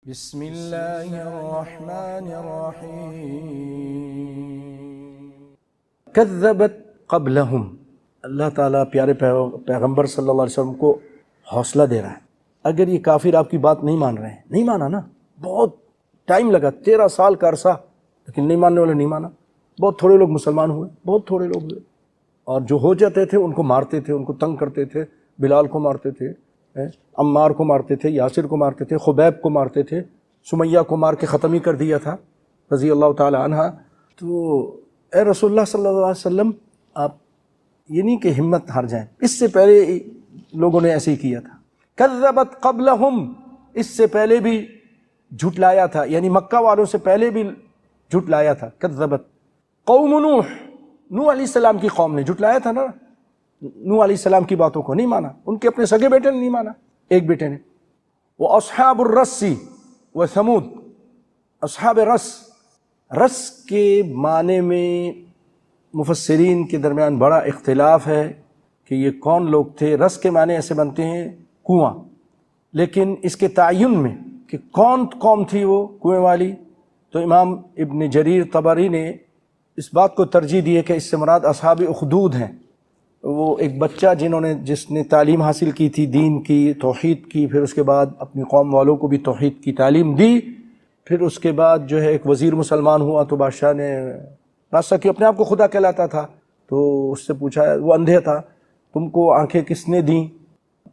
بسم اللہ الرحمن الرحیم کذبت قبلہم۔ اللہ تعالیٰ پیارے پیغمبر صلی اللہ علیہ وسلم کو حوصلہ دے رہا ہے۔ اگر یہ کافر آپ کی بات نہیں مان رہے ہیں، نہیں مانا نا، بہت ٹائم لگا، 13 سال کا عرصہ، لیکن نہیں ماننے والے نہیں مانا۔ بہت تھوڑے لوگ مسلمان ہوئے، بہت تھوڑے لوگ ہوئے، اور جو ہو جاتے تھے ان کو مارتے تھے، ان کو تنگ کرتے تھے۔ بلال کو مارتے تھے، عمار کو مارتے تھے، یاسر کو مارتے تھے، خبیب کو مارتے تھے، سمیہ کو مار کے ختم ہی کر دیا تھا رضی اللہ تعالی عنہ۔ تو اے رسول اللہ صلی اللہ علیہ وسلم، آپ یہ نہیں کہ ہمت ہار جائیں، اس سے پہلے لوگوں نے ایسے ہی کیا تھا۔ کذبت قبلہم، اس سے پہلے بھی جھٹلایا تھا، یعنی مکہ والوں سے پہلے بھی جھٹلایا تھا۔ کذبت قوم نوح، نوح علیہ السلام کی قوم نے جھٹلایا تھا نا، نوح علیہ السلام کی باتوں کو نہیں مانا، ان کے اپنے سگے بیٹے نے نہیں مانا، ایک بیٹے نے۔ وہ اصحاب الرس و ثمود، اصحاب رس، رس کے معنی میں مفسرین کے درمیان بڑا اختلاف ہے کہ یہ کون لوگ تھے۔ رس کے معنی ایسے بنتے ہیں کنواں، لیکن اس کے تعین میں کہ کون قوم تھی وہ کنویں والی، تو امام ابن جریر طبری نے اس بات کو ترجیح دی ہے کہ اس سے مراد اصحاب اخدود ہیں۔ وہ ایک بچہ جس نے تعلیم حاصل کی تھی، دین کی، توحید کی، پھر اس کے بعد اپنی قوم والوں کو بھی توحید کی تعلیم دی، پھر اس کے بعد جو ہے ایک وزیر مسلمان ہوا تو بادشاہ نے راستہ کہ اپنے آپ کو خدا کہلاتا تھا، تو اس سے پوچھا، وہ اندھے تھا، تم کو آنکھیں کس نے دیں؟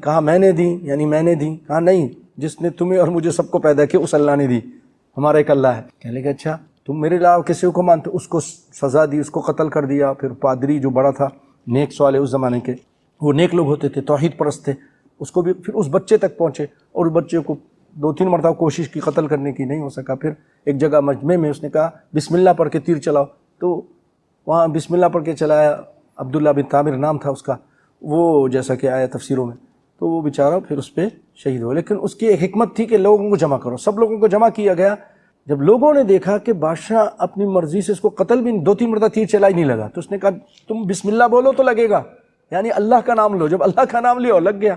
کہا میں نے دیں، یعنی میں نے دیں؟ کہا نہیں، جس نے تمہیں اور مجھے سب کو پیدا کیا اس اللہ نے دی، ہمارا ایک اللہ ہے۔ کہنے لگا اچھا تم میرے علاوہ کسی کو مانتے؟ اس کو سزا دی، اس کو قتل کر دیا۔ پھر پادری جو بڑا تھا، نیک سوالے اس زمانے کے، وہ نیک لوگ ہوتے تھے، توحید پرست تھے، اس کو بھی پھر اس بچے تک پہنچے، اور اس بچے کو 2-3 مرتبہ کوشش کی قتل کرنے کی، نہیں ہو سکا۔ پھر ایک جگہ مجمع میں اس نے کہا بسم اللہ پڑھ کے تیر چلاؤ، تو وہاں بسم اللہ پڑھ کے چلایا، عبداللہ بن طامر نام تھا اس کا، وہ جیسا کہ آیا تفسیروں میں، تو وہ بیچارہ پھر اس پہ شہید ہوا۔ لیکن اس کی ایک حکمت تھی کہ لوگوں کو جمع کرو، سب لوگوں کو جمع کیا گیا۔ جب لوگوں نے دیکھا کہ بادشاہ اپنی مرضی سے اس کو قتل بھی 2-3 مرتبہ تیر چلا ہی نہیں لگا، تو اس نے کہا تم بسم اللہ بولو تو لگے گا، یعنی اللہ کا نام لو۔ جب اللہ کا نام لیا اور لگ گیا۔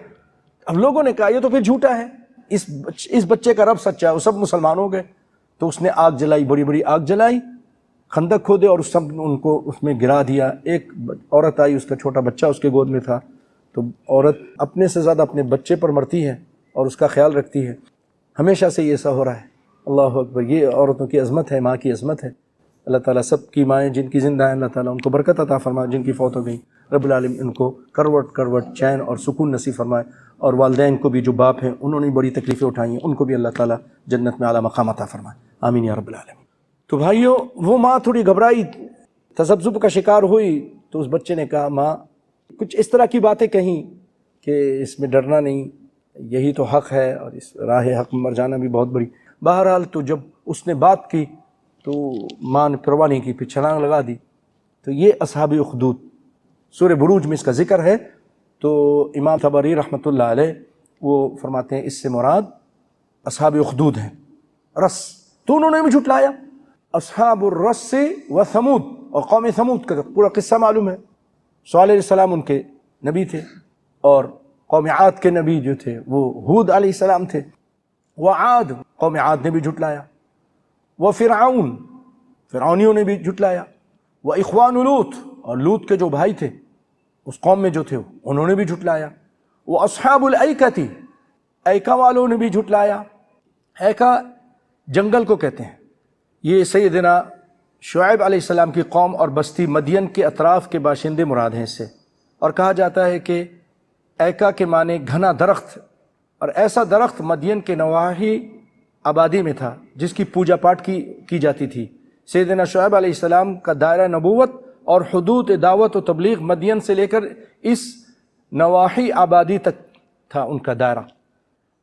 اب لوگوں نے کہا یہ تو پھر جھوٹا ہے، اس بچے کا رب سچا ہے، وہ سب مسلمان ہو گئے۔ تو اس نے آگ جلائی، بڑی بڑی آگ جلائی، خندق کھودے اور ان کو اس میں گرا دیا۔ ایک عورت آئی، اس کا چھوٹا بچہ اس کے گود میں تھا، تو عورت اپنے سے زیادہ اپنے بچے پر مرتی ہے اور اس کا خیال رکھتی ہے۔ ہمیشہ سے یہ ایسا ہو رہا ہے۔ اللہ اکبر، یہ عورتوں کی عظمت ہے، ماں کی عظمت ہے۔ اللہ تعالیٰ سب کی مائیں جن کی زندہ ہیں، اللہ تعالیٰ ان کو برکت عطا فرمائے، جن کی فوت ہو گئی رب العالمین ان کو کروٹ کروٹ چین اور سکون نصیب فرمائے، اور والدین کو بھی جو باپ ہیں انہوں نے بڑی تکلیفیں اٹھائی ہیں، ان کو بھی اللہ تعالیٰ جنت میں اعلیٰ مقام عطا فرمائے، آمین یا رب العالمین۔ تو بھائیو، وہ ماں تھوڑی گھبرائی، تذبذب کا شکار ہوئی، تو اس بچے نے کہا ماں کچھ اس طرح کی باتیں کہیں کہ اس میں ڈرنا نہیں، یہی تو حق ہے، اور اس راہ حق میں مر جانا بھی بہت بڑی۔ بہرحال تو جب اس نے بات کی تو ماں نے پرواہ نہیں کی، پھر چھلانگ لگا دی۔ تو یہ اصحاب اخدود سورہ بروج میں اس کا ذکر ہے۔ تو امام طبری رحمۃ اللہ علیہ وہ فرماتے ہیں اس سے مراد اصحاب اخدود ہیں، رس، تو انہوں نے بھی جھٹلایا۔ اصحاب الرس و ثمود، اور قوم ثمود کا پورا قصہ معلوم ہے۔ صالح علیہ السلام ان کے نبی تھے، اور قوم عاد کے نبی جو تھے وہ ہود علیہ السلام تھے۔ وعاد، قوم عاد نے بھی جھٹلایا۔ وفرعون، فرعونیوں نے بھی جھٹلایا۔ واخوان لوط، اور لوط کے جو بھائی تھے اس قوم میں جو تھے انہوں نے بھی جھٹلایا۔ واصحاب الایکۃ، ایکا والوں نے بھی جھٹلایا۔ ایکا جنگل کو کہتے ہیں، یہ سیدنا شعیب علیہ السلام کی قوم اور بستی مدین کے اطراف کے باشندے مراد ہیں اس سے۔ اور کہا جاتا ہے کہ ایکا کے معنی گھنا درخت، اور ایسا درخت مدین کے نواحی آبادی میں تھا جس کی پوجا پاٹ کی جاتی تھی۔ سیدنا شعیب علیہ السلام کا دائرہ نبوت اور حدود دعوت و تبلیغ مدین سے لے کر اس نواحی آبادی تک تھا ان کا دائرہ،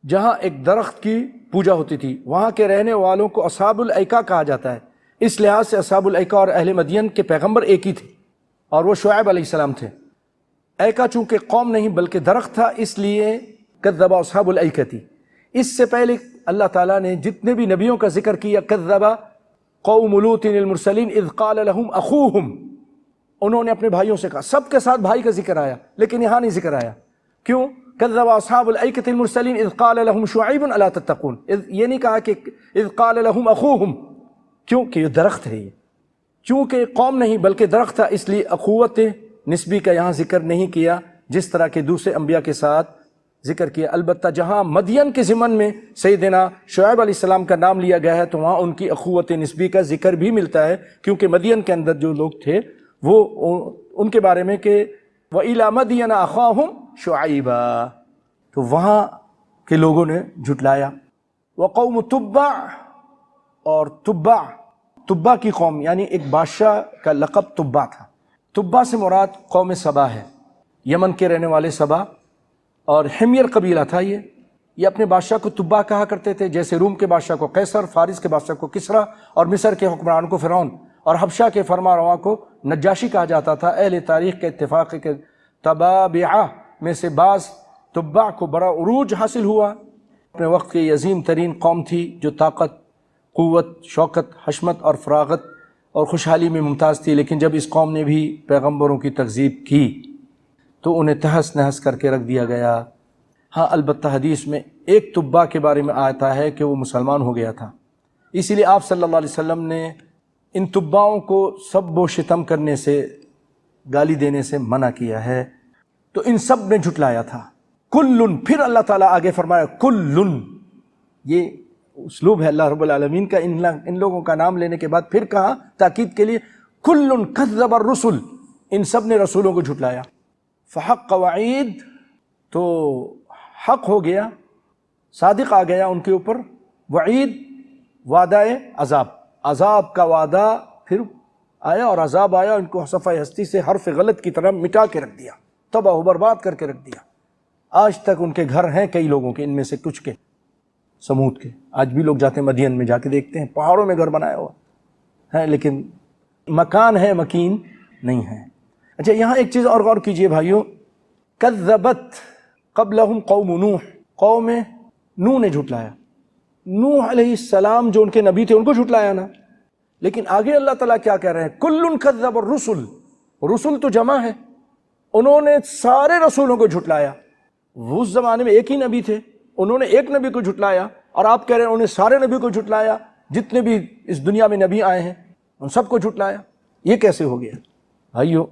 جہاں ایک درخت کی پوجا ہوتی تھی۔ وہاں کے رہنے والوں کو اصحاب الایکا کہا جاتا ہے، اس لحاظ سے اصحاب الایکا اور اہل مدین کے پیغمبر ایک ہی تھے، اور وہ شعیب علیہ السلام تھے۔ ایکا چونکہ قوم نہیں بلکہ درخت تھا، اس لیے کذب اصحاب الایکۃ۔ اس سے پہلے اللہ تعالیٰ نے جتنے بھی نبیوں کا ذکر کیا، کذب قوم لوط المرسلین اذ قال لهم اخوہم، انہوں نے اپنے بھائیوں سے کہا، سب کے ساتھ بھائی کا ذکر آیا، لیکن یہاں نہیں ذکر آیا۔ کیوں؟ کذب اصحاب الایکۃ المرسلین اذ قال لهم شعیب الا تتقون، یہ نہیں کہا کہ اذ قال لهم اخوہم، کیونکہ یہ درخت ہے، یہ چونکہ قوم نہیں بلکہ درخت تھا، اس لیے اخوت نسبی کا یہاں ذکر نہیں کیا جس طرح کے دوسرے انبیاء کے ساتھ ذکر کیا۔ البتہ جہاں مدین کے ضمن میں سیدنا شعیب علیہ السلام کا نام لیا گیا ہے تو وہاں ان کی اخوت نسبی کا ذکر بھی ملتا ہے، کیونکہ مدین کے اندر جو لوگ تھے وہ ان کے بارے میں کہ وَإِلَى مَدْيَنَ أَخَاهُمْ شُعَيْبًا، تو وہاں کے لوگوں نے جھٹلایا۔ وَقَوْمُ تُبَّعْ، اور تبع کی قوم، یعنی ایک بادشاہ کا لقب تبع تھا۔ تبع سے مراد قوم سبا ہے، یمن کے رہنے والے سبا، اور حمیر قبیلہ تھا یہ اپنے بادشاہ کو تبع کہا کرتے تھے، جیسے روم کے بادشاہ کو قیصر، فارس کے بادشاہ کو کسریٰ، اور مصر کے حکمران کو فرعون، اور حبشہ کے فرما رواں کو نجاشی کہا جاتا تھا۔ اہل تاریخ کے اتفاق ہے کہ تبابعہ میں سے بعض تبع کو بڑا عروج حاصل ہوا، اپنے وقت کی عظیم ترین قوم تھی جو طاقت، قوت، شوکت، حشمت اور فراغت اور خوشحالی میں ممتاز تھی، لیکن جب اس قوم نے بھی پیغمبروں کی تکذیب کی تو انہیں تہس نہس کر کے رکھ دیا گیا۔ ہاں البتہ حدیث میں ایک تبع کے بارے میں آتا ہے کہ وہ مسلمان ہو گیا تھا، اسی لیے آپ صلی اللہ علیہ وسلم نے ان تبعوں کو سب و شتم کرنے سے، گالی دینے سے منع کیا ہے، تو ان سب نے جھٹلایا تھا۔ کلن، پھر اللہ تعالیٰ آگے فرمایا کلن، یہ اسلوب ہے اللہ رب العالمین کا، ان لوگوں کا نام لینے کے بعد پھر کہا تاکید کے لیے کلن کذب الرسل، ان سب نے رسولوں کو جھٹلایا۔ فحق وعید، تو حق ہو گیا، صادق آ گیا ان کے اوپر، وعید وعدہ عذاب، عذاب کا وعدہ پھر آیا اور عذاب آیا، ان کو صفحہ ہستی سے حرف غلط کی طرح مٹا کے رکھ دیا، تباہ و برباد کر کے رکھ دیا۔ آج تک ان کے گھر ہیں کئی لوگوں کے، ان میں سے کچھ کے، سمود کے، آج بھی لوگ جاتے ہیں مدین میں، جا کے دیکھتے ہیں پہاڑوں میں گھر بنایا ہوا ہے، لیکن مکان ہے مکین نہیں ہے۔ اچھا یہاں ایک چیز اور غور کیجئے بھائیو، کذبت قبلہم قوم نوح، قوم نوح نے جھٹلایا، نوح علیہ السلام جو ان کے نبی تھے ان کو جھٹلایا نا، لیکن آگے اللہ تعالیٰ کیا کہہ رہے ہیں، کلن کذب الرسل، رسل تو جمع ہے، انہوں نے سارے رسولوں کو جھٹلایا۔ وہ اس زمانے میں ایک ہی نبی تھے، انہوں نے ایک نبی کو جھٹلایا، اور آپ کہہ رہے ہیں انہوں نے سارے نبی کو جھٹلایا، جتنے بھی اس دنیا میں نبی آئے ہیں ان سب کو جھٹلایا، یہ کیسے ہو گیا؟ بھائیو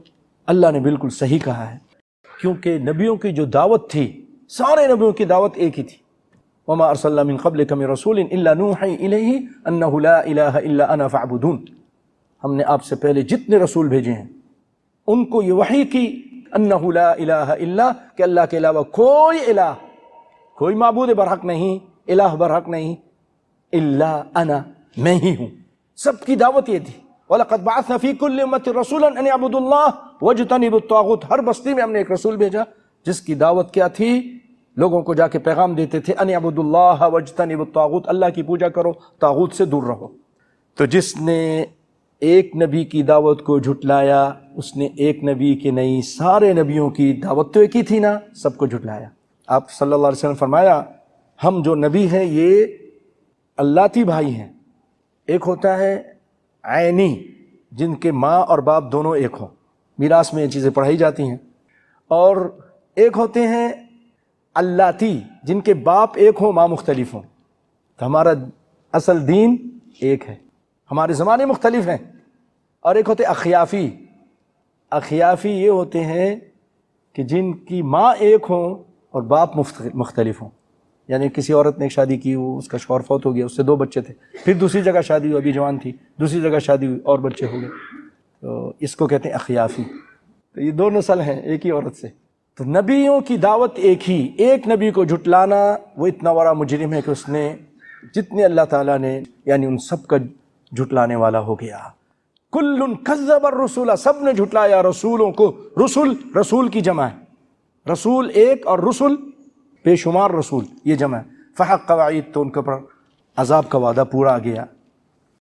اللہ نے بالکل صحیح کہا ہے، کیونکہ نبیوں کی جو دعوت تھی، سارے نبیوں کی دعوت ایک ہی تھی، وما ارسلنا من قبلک من رسول الا نوحی الیہ انہ لا الہ الا انا فاعبدون، ہم نے آپ سے پہلے جتنے رسول بھیجے ہیں ان کو یہ وحی کی، انہ لا الہ الا، کہ اللہ کے علاوہ کوئی الہ، کوئی معبود برحق نہیں، الہ برحق نہیں، الا انا، میں ہی ہوں۔ سب کی دعوت یہ تھی، وَلَقَدْ بَعَثْنَا فِي كُلِّ أُمَّةٍ رَسُولًا أَنِ اعْبُدُوا اللَّهَ وَاجْتَنِبُوا الطَّاغُوتَ، ہر بستی میں ہم نے ایک رسول بھیجا جس کی دعوت کیا تھی، لوگوں کو جا کے پیغام دیتے تھے، أَنِ اعْبُدُوا اللَّهَ وَاجْتَنِبُوا الطَّاغُوتَ، اللہ کی پوجا کرو، طاغوت سے دور رہو۔ تو جس نے ایک نبی کی دعوت کو جھٹلایا، اس نے ایک نبی کے نہیں سارے نبیوں کی دعوت تو ایک ہی تھی نا، سب کو جھٹلایا۔ آپ صلی اللہ علیہ وسلم فرمایا ہم جو نبی ہیں یہ اللتی بھائی ہیں، ایک ہوتا ہے عینی جن کے ماں اور باپ دونوں ایک ہوں، میراث میں یہ چیزیں پڑھائی جاتی ہیں، اور ایک ہوتے ہیں اللاتی جن کے باپ ایک ہوں ماں مختلف ہوں۔ تو ہمارا اصل دین ایک ہے، ہمارے زمانے مختلف ہیں۔ اور ایک ہوتے اخیافی، اخیافی یہ ہوتے ہیں کہ جن کی ماں ایک ہوں اور باپ مختلف ہوں، یعنی کسی عورت نے ایک شادی کی، وہ اس کا شوہر فوت ہو گیا، اس سے 2 بچے تھے، پھر دوسری جگہ شادی ہوئی، ابھی جوان تھی، دوسری جگہ شادی ہوئی اور بچے ہو گئے، تو اس کو کہتے ہیں اخیافی۔ تو یہ 2 نسل ہیں ایک ہی عورت سے۔ تو نبیوں کی دعوت ایک ہی، ایک نبی کو جھٹلانا وہ اتنا بڑا مجرم ہے کہ اس نے جتنے اللہ تعالیٰ نے یعنی ان سب کا جھٹلانے والا ہو گیا۔ کل کذب الرسول، سب نے جھٹلایا رسولوں کو، رسول کی جمع ہے، رسول ایک اور رسل بے شمار رسول، یہ جمع ہے۔ فحق وعید، تو ان کے پر عذاب کا وعدہ پورا آ گیا۔